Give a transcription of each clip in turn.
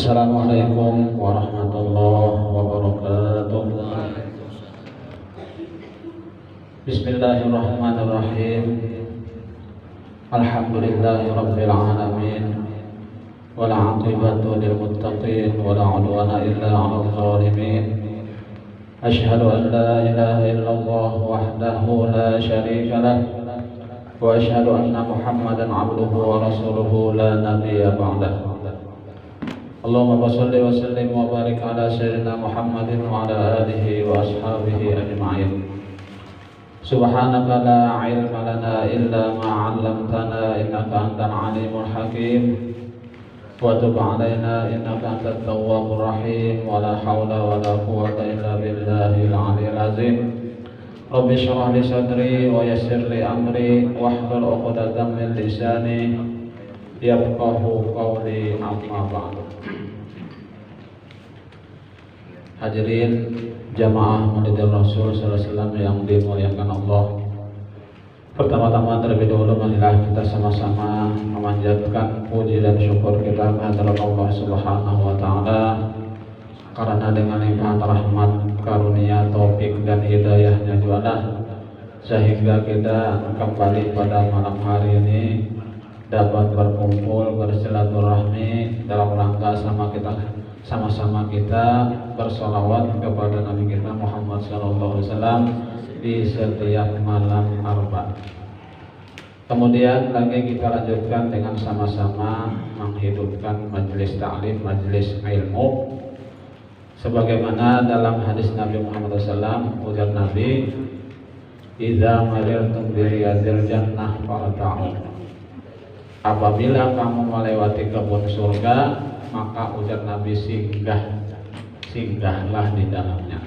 Assalamualaikum warahmatullahi wabarakatuh. Bismillahirrahmanirrahim. Alhamdulillahi rabbil alamin. Wal 'aqibatu lil muttaqin wa la 'udwana illa 'alal zalimin. Asyhadu an la ilaha illallah wahdahu la syarika lah wa asyhadu anna Muhammadan 'abduhu wa rasuluhu la nabiyya ba'dahu. Allahumma shalli wa sallim wa barik ala sayyidina Muhammadin wa ala alihi wa ashabihi ajma'in. Subhanaka la ilma lana illa ma 'allamtana innaka antal alimul hakim. Wa tub 'alaina innaka antat tawwabur rahim. Wa la haula wa la quwwata illa billahil 'aliyyil 'azim. Rabbi shrah li sadri wa yassir li amri wahlul 'uqdatam min lisani yafqahu qawli, amma ba'du. Hadirin jamaah Maulid Rasul sallallahu alaihi wasallam yang dimuliakan Allah. Pertama-tama terlebih dahulu marilah kita sama-sama memanjatkan puji dan syukur kita kehadirat Allah Subhanahu wa taala, karena dengan limpahan rahmat, karunia, taufik dan hidayahnya jualah sehingga kita kembali pada malam hari ini dapat berkumpul bersilaturahmi dalam rangka sama-sama kita bersolawat kepada Nabi kita Muhammad SAW di setiap malam Arba. Kemudian lagi kita lanjutkan dengan sama-sama menghidupkan majelis ta'lim, majelis ilmu, sebagaimana dalam hadis Nabi Muhammad SAW, ujar Nabi, "Idza marirtum bi riyadil jannah farta'u." Apabila kamu melewati kebun surga, maka ujar Nabi, singgahlah di dalamnya.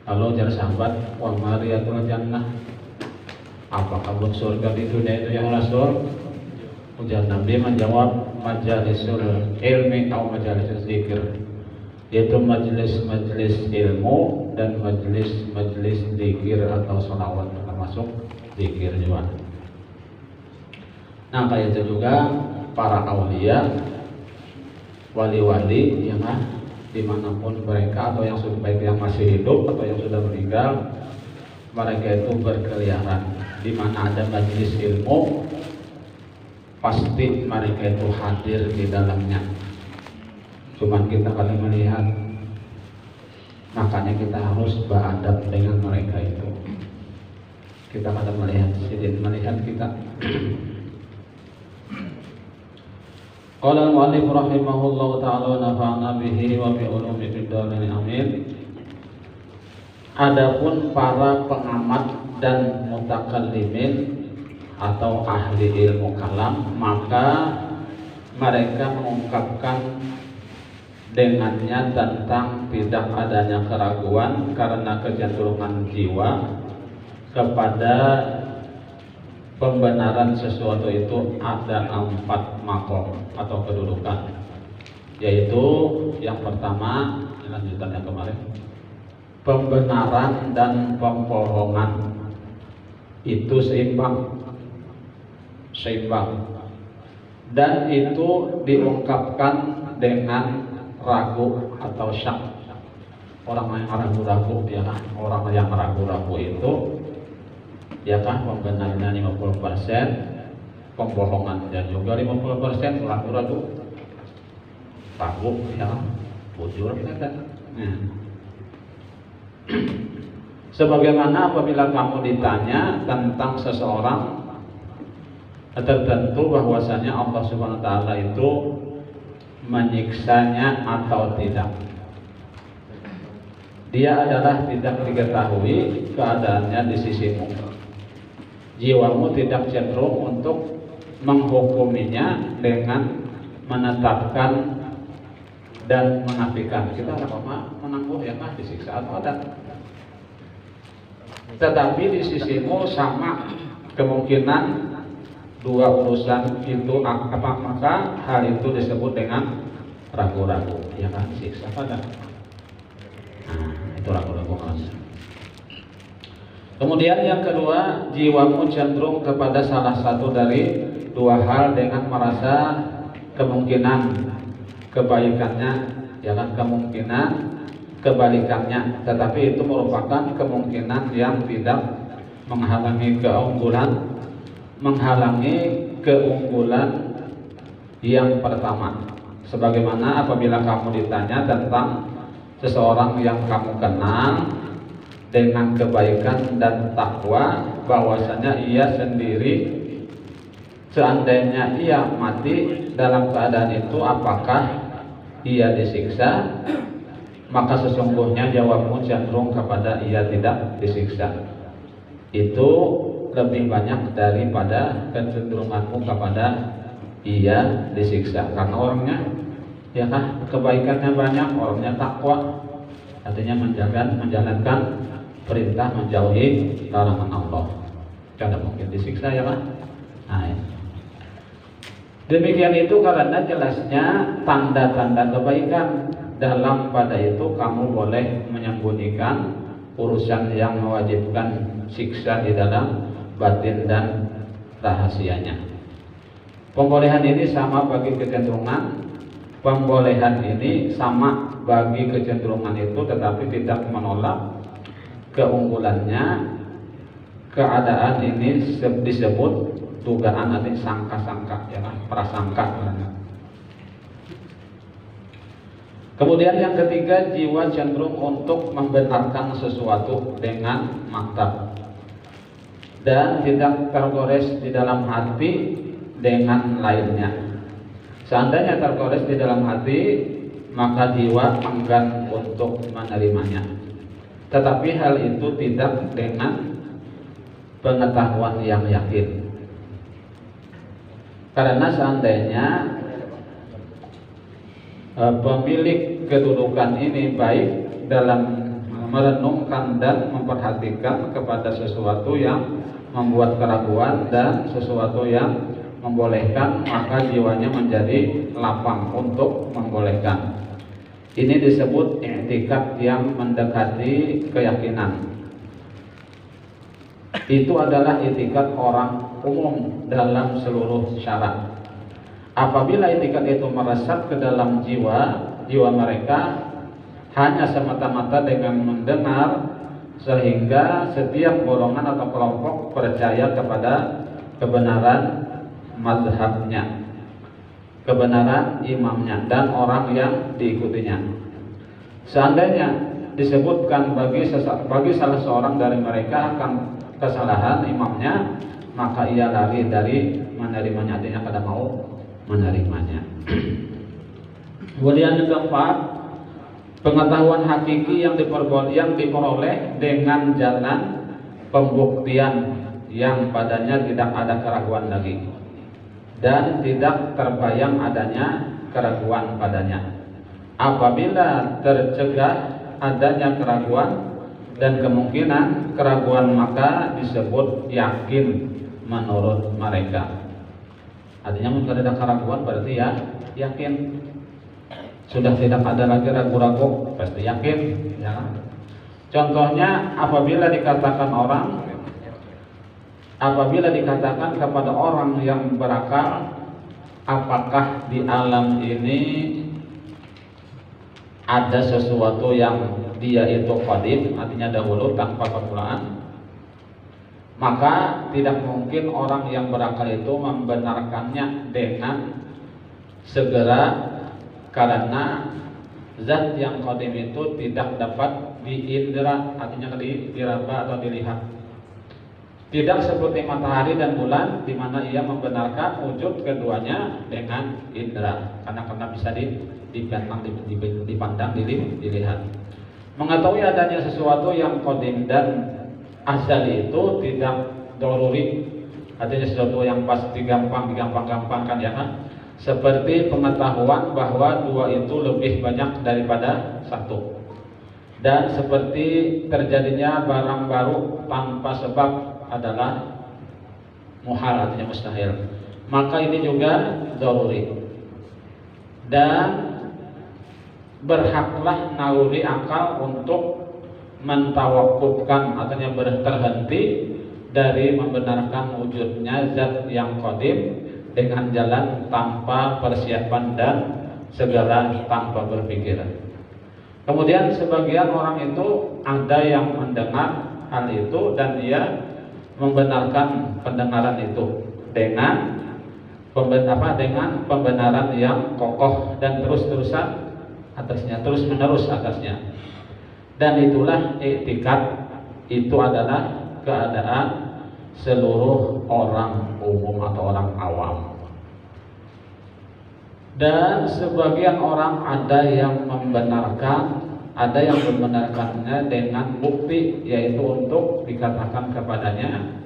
Lalu ujar sahabat, "Wa mariyatul jannah." Apa kebun surga di dunia itu ya Rasul? Ujar Nabi menjawab, "Majalisul ilmi atau majalisul zikir." Yaitu majelis-majelis ilmu dan majelis-majelis zikir atau sholawat, termasuk zikir juga. Nah, kayak itu juga para aulia, wali-wali yang dimanapun mereka, atau yang baik yang masih hidup atau yang sudah meninggal, mereka itu berkeliaran di mana ada majelis ilmu, pasti mereka itu hadir di dalamnya. Cuman kita kadang melihat, makanya kita harus beradab dengan mereka itu. Kita kadang melihat kita. Qala al-mu'allif rahimahullahu ta'ala nafa'ana bihi wa bi ulumi fid dharain amin. Adapun para pengamat dan mutakallimin atau ahli ilmu kalam, maka mereka mengungkapkan dengannya tentang tidak adanya keraguan karena kecenderungan jiwa kepada pembenaran sesuatu itu ada 4 makom atau kedudukan, yaitu yang pertama, lanjutan yang kemarin, pembenaran dan pembohongan itu seimbang, dan itu diungkapkan dengan ragu atau syak. Orang yang ragu-ragu, ya kan? Orang yang ragu-ragu itu, ya kan, pembenarannya 50%, pembohongannya juga 50%, ragu-ragu, ya, bujur kan. Sebagaimana apabila kamu ditanya tentang seseorang tertentu bahwasanya Allah Subhanahu wa taala itu menyiksanya atau tidak, dia adalah tidak diketahui keadaannya di sisimu. Jiwamu tidak cenderung untuk menghukuminya dengan menetapkan dan menafikan. Kita menangguh ya kan disiksa atau ada. Tetapi di sisimu sama kemungkinan dua urusan itu, maka hal itu disebut dengan ragu-ragu, ya kan, siksa pada. Nah, itu ragu-ragu kan. Kemudian yang kedua, jiwamu cenderung kepada salah satu dari dua hal dengan merasa kemungkinan kebaikannya, ya kan, kemungkinan kebalikannya, tetapi itu merupakan kemungkinan yang tidak menghalangi keunggulan yang pertama. Sebagaimana apabila kamu ditanya tentang seseorang yang kamu kenal dengan kebaikan dan takwa, bahwasanya ia sendiri seandainya ia mati dalam keadaan itu apakah ia disiksa? Maka sesungguhnya jawabmu cenderung kepada ia tidak disiksa. Itu lebih banyak daripada kecenderunganmu kepada ia disiksa, karena orangnya, ya kan, kebaikannya banyak, orangnya takwa, artinya menjalankan perintah, menjauhi larangan Allah, tidak mungkin disiksa, ya kan. Nah, ya. Demikian itu karena jelasnya tanda-tanda kebaikan. Dalam pada itu kamu boleh menyembunyikan urusan yang mewajibkan siksa di dalam batin dan rahasianya. Pembolehan ini sama bagi kecenderungan. Pembolehan ini sama bagi kecenderungan itu, tetapi tidak menolak keunggulannya. Keadaan ini disebut dugaan, artinya sangka-sangka, ya kan, prasangka. Kemudian yang ketiga, jiwa cenderung untuk membenarkan sesuatu dengan mantap dan tidak tergores di dalam hati dengan lainnya. Seandainya tergores di dalam hati, maka jiwa enggan untuk menerimanya. Tetapi hal itu tidak dengan pengetahuan yang yakin. Karena seandainya pemilik kedudukan ini baik dalam merenungkan dan memperhatikan kepada sesuatu yang membuat keraguan dan sesuatu yang membolehkan, maka jiwanya menjadi lapang untuk membolehkan. Ini disebut i'tikad yang mendekati keyakinan. Itu adalah i'tikad orang umum dalam seluruh syarat. Apabila i'tikad itu meresap ke dalam jiwa mereka hanya semata-mata dengan mendengar, sehingga setiap golongan atau kelompok percaya kepada kebenaran mazhabnya, kebenaran imamnya dan orang yang diikutinya. Seandainya disebutkan bagi salah seorang dari mereka akan kesalahan imamnya, maka ia lari dari menerimanya, artinya kada mau menerimanya. Kemudian yang keempat, pengetahuan hakiki yang diperoleh dengan jalan pembuktian yang padanya tidak ada keraguan lagi dan tidak terbayang adanya keraguan padanya. Apabila tercegah adanya keraguan dan kemungkinan keraguan, maka disebut yakin menurut mereka. Artinya jika ada keraguan berarti ya yakin. Sudah tidak ada lagi ragu-ragu, pasti yakin, ya. Contohnya apabila dikatakan kepada orang yang berakal, apakah di alam ini ada sesuatu yang dia itu qadim, artinya dahulu tanpa permulaan, maka tidak mungkin orang yang berakal itu membenarkannya dengan segera, karena zat yang qadim itu tidak dapat diindra, artinya diraba atau dilihat. Tidak seperti matahari dan bulan di mana ia membenarkan wujud keduanya dengan indra, karena bisa dipandang, dilihat. Mengetahui adanya sesuatu yang qadim dan azali itu tidak daruri, artinya sesuatu yang pasti gampang-gampangkan, ya kan? Seperti pengetahuan bahwa dua itu lebih banyak daripada satu, dan seperti terjadinya barang baru tanpa sebab adalah muhal, artinya mustahil. Maka ini juga daruri, dan berhaklah naluri akal untuk mentawakufkan, artinya berhenti dari membenarkan wujudnya zat yang qadim dengan jalan tanpa persiapan dan segala tanpa berpikir. Kemudian sebagian orang itu ada yang mendengar hal itu dan dia membenarkan pendengaran itu dengan pembenaran yang kokoh dan terus-terusan atasnya, terus-menerus atasnya. Dan itulah i'tikad, itu adalah keadaan seluruh orang umum atau orang awam. Dan sebagian orang ada yang membenarkannya dengan bukti, yaitu untuk dikatakan kepadanya,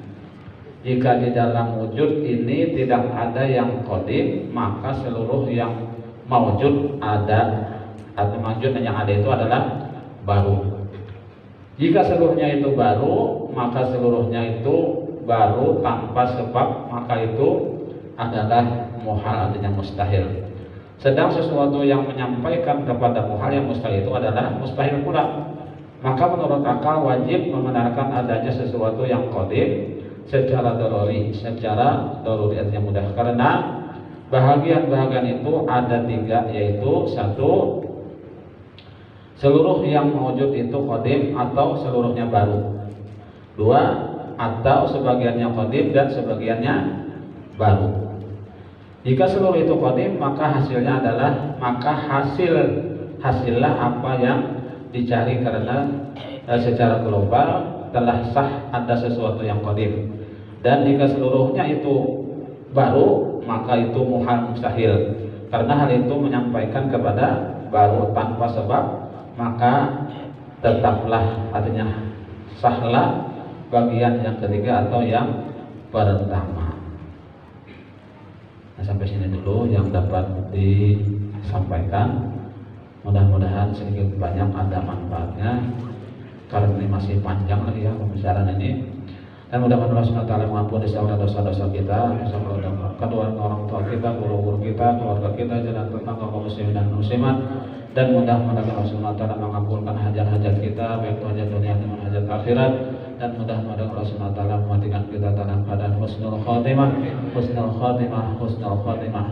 jika di dalam wujud ini tidak ada yang qadim, maka seluruh yang maujud ada, atau maujud yang ada itu adalah baru. Jika seluruhnya itu baru, maka seluruhnya itu baru tanpa sebab, maka itu adalah muhal, artinya mustahil. Sedang sesuatu yang menyampaikan kepada muhal yang mustahil itu adalah mustahil pula. Maka menurut akal wajib membenarkan adanya sesuatu yang qadim secara daruri, artinya mudah, karena bahagian-bahagian itu ada tiga, yaitu satu, seluruh yang mewujud itu qadim atau seluruhnya baru. Dua, atau sebagiannya qadim dan sebagiannya baru. Jika seluruh itu qadim, maka hasilnya adalah, hasillah apa yang dicari, karena secara global telah sah ada sesuatu yang qadim. Dan jika seluruhnya itu baru, maka itu muhal, mustahil, karena hal itu menyampaikan kepada baru tanpa sebab, maka tetaplah, artinya sahlah bagian yang ketiga atau yang pertama. Nah, sampai sini dulu yang dapat disampaikan. Mudah-mudahan sedikit banyak ada manfaatnya, karena ini masih panjang lagi ya pembicaraan ini. Dan mudah-mudahan Allah SWT mengampuni segala dosa-dosa kita, kedua orang tua kita, guru-guru kita, keluarga kita, dan tetangga kaum muslimin dan muslimat. Dan mudah-mudahan Allah SWT mengabulkan hajat-hajat kita, baik hajat dunia maupun hajat akhirat. Dan mudah-mudahan Allah SWT mematikan kita dalam keadaan husnul khatimah.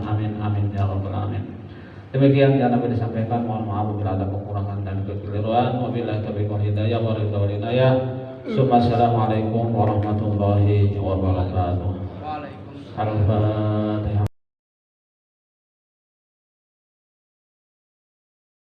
Amin amin ya rabbal alamin. Demikian yang dapat disampaikan. Mohon maaf bila ada kekurangan dan kekeliruan. Wabillahi taufiq wal hidayah wa ridha wal inayah. Assalamualaikum warahmatullahi wabarakatuh. Waalaikumsalam.